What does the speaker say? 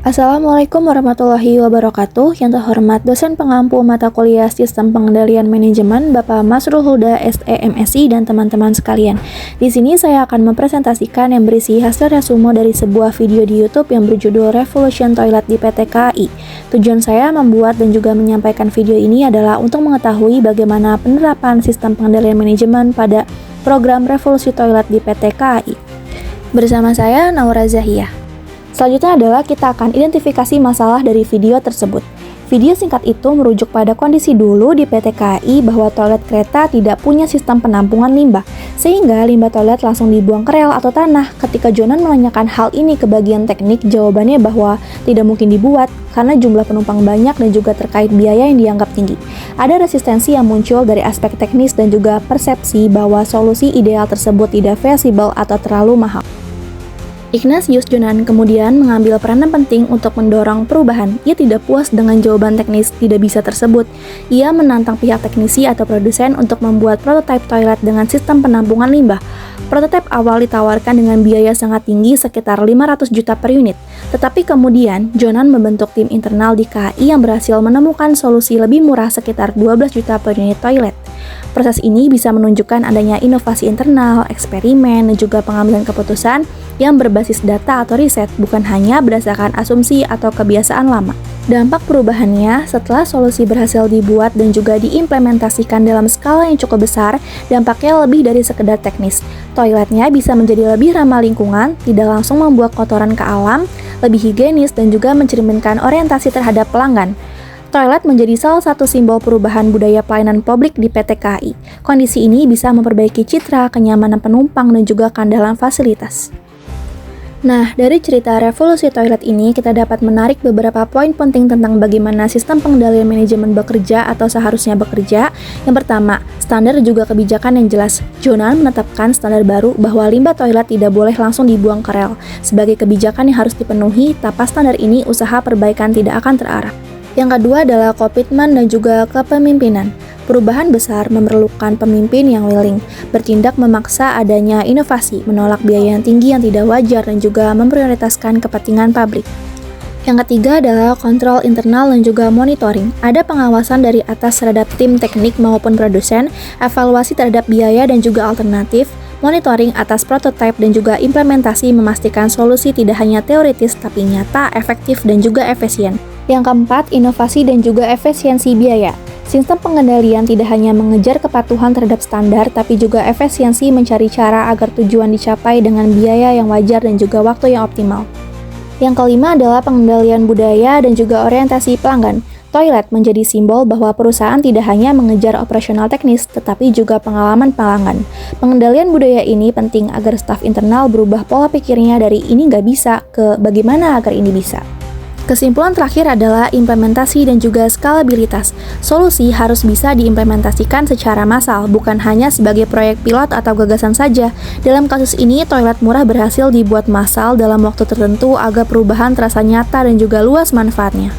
Assalamualaikum warahmatullahi wabarakatuh. Yang terhormat dosen pengampu mata kuliah Sistem Pengendalian Manajemen Bapak Masrul Huda SE/MSI dan teman-teman sekalian. Di sini saya akan mempresentasikan yang berisi hasil resume dari sebuah video di YouTube yang berjudul Revolution Toilet di PT KAI. Tujuan saya membuat dan juga menyampaikan video ini adalah untuk mengetahui bagaimana penerapan sistem pengendalian manajemen pada program Revolusi Toilet di PT KAI. Bersama saya Naura Zahiyah. Selanjutnya adalah kita akan identifikasi masalah dari video tersebut. Video singkat itu merujuk pada kondisi dulu di PT KAI bahwa toilet kereta tidak punya sistem penampungan limbah, sehingga limbah toilet langsung dibuang ke rel atau tanah. Ketika Jonan menanyakan hal ini ke bagian teknik, jawabannya bahwa tidak mungkin dibuat karena jumlah penumpang banyak dan juga terkait biaya yang dianggap tinggi. Ada resistensi yang muncul dari aspek teknis dan juga persepsi bahwa solusi ideal tersebut tidak feasible atau terlalu mahal. Ignatius Jonan kemudian mengambil peranan penting untuk mendorong perubahan. Ia tidak puas dengan jawaban teknis tidak bisa tersebut. Ia menantang pihak teknisi atau produsen untuk membuat prototipe toilet dengan sistem penampungan limbah. Prototipe awal ditawarkan dengan biaya sangat tinggi sekitar 500 juta per unit. Tetapi kemudian Jonan membentuk tim internal di KAI yang berhasil menemukan solusi lebih murah sekitar 12 juta per unit toilet. Proses ini bisa menunjukkan adanya inovasi internal, eksperimen, dan juga pengambilan keputusan yang berbasis data atau riset, bukan hanya berdasarkan asumsi atau kebiasaan lama. Dampak perubahannya, setelah solusi berhasil dibuat dan juga diimplementasikan dalam skala yang cukup besar, dampaknya lebih dari sekedar teknis. Toiletnya bisa menjadi lebih ramah lingkungan, tidak langsung membuat kotoran ke alam, lebih higienis, dan juga mencerminkan orientasi terhadap pelanggan. Toilet menjadi salah satu simbol perubahan budaya pelayanan publik di PT KAI. Kondisi ini bisa memperbaiki citra, kenyamanan penumpang, dan juga keandalan fasilitas. Nah, dari cerita revolusi toilet ini, kita dapat menarik beberapa poin penting tentang bagaimana sistem pengendalian manajemen bekerja atau seharusnya bekerja. Yang pertama, standar juga kebijakan yang jelas. Jonan menetapkan standar baru bahwa limbah toilet tidak boleh langsung dibuang ke rel. Sebagai kebijakan yang harus dipenuhi, tanpa standar ini, usaha perbaikan tidak akan terarah. Yang kedua adalah komitmen dan juga kepemimpinan. Perubahan besar memerlukan pemimpin yang willing, bertindak memaksa adanya inovasi, menolak biaya yang tinggi yang tidak wajar, dan juga memprioritaskan kepentingan publik. Yang ketiga adalah kontrol internal dan juga monitoring. Ada pengawasan dari atas terhadap tim teknik maupun produsen, evaluasi terhadap biaya dan juga alternatif, monitoring atas prototipe dan juga implementasi memastikan solusi tidak hanya teoritis tapi nyata, efektif, dan juga efisien. Yang keempat, inovasi dan juga efisiensi biaya. Sistem pengendalian tidak hanya mengejar kepatuhan terhadap standar, tapi juga efisiensi mencari cara agar tujuan dicapai dengan biaya yang wajar dan juga waktu yang optimal. Yang kelima adalah pengendalian budaya dan juga orientasi pelanggan. Toilet menjadi simbol bahwa perusahaan tidak hanya mengejar operasional teknis, tetapi juga pengalaman pelanggan. Pengendalian budaya ini penting agar staf internal berubah pola pikirnya dari ini nggak bisa ke bagaimana agar ini bisa. Kesimpulan terakhir adalah implementasi dan juga skalabilitas. Solusi harus bisa diimplementasikan secara massal, bukan hanya sebagai proyek pilot atau gagasan saja. Dalam kasus ini, toilet murah berhasil dibuat massal dalam waktu tertentu agar perubahan terasa nyata dan juga luas manfaatnya.